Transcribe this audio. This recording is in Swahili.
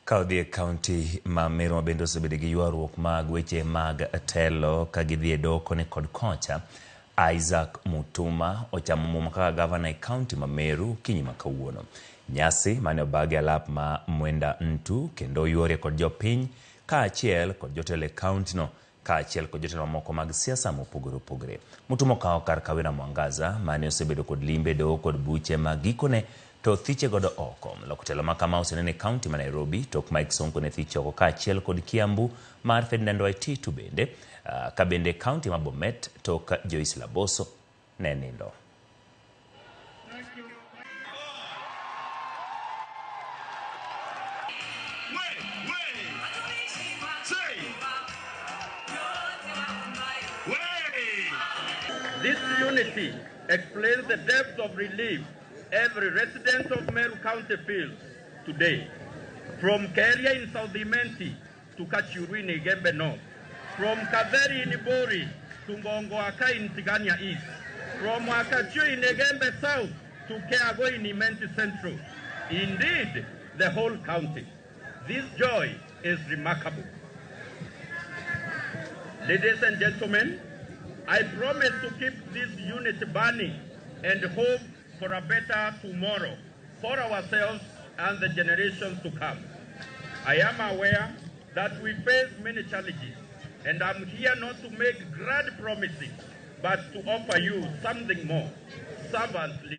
Kaudhi County ma Meru bende osebedo gi ywaruok mag weche mag telo ka gidhi doko ne kod kocha Isaac Mutuma ochamo muma kaka gavana e county ma Meru kinyi ma kawuono. Nyasi mane obagi alap ma Mwenda Ntu kendo yuore kod jopiny ka achiel kod jotelo e county no ka achiel kod jotelo moko mag siasa mopogore opogore. Mutuma okawo kar Kawira Mwangaza mane osebedo kod limbe doho kod buche ma gikone to thiche godo oko. Lokotelo ma kama osenene county ma Nairobi tok Mike Sonko ne thiche oko ka achiel kod Kiambu mar Ferdinand Waititu bende ka bende county ma Bomet tok Joyce Laboso ne nindo. This unity explains the depth of relief every resident of Meru County feels today. From Keria in South Imenti to Kachuru in Igembe North. From Kaveri in Ibori to Ngongoaka in Tigania East. From Wakachu in Igembe South to Keago in Imenti Central. Indeed, the whole county. This joy is remarkable. Ladies and gentlemen, I promise to keep this unity burning and hope for a better tomorrow for ourselves and the generations to come. I am aware that we face many challenges, and I'm here not to make grand promises, but to offer you something more. Servantly.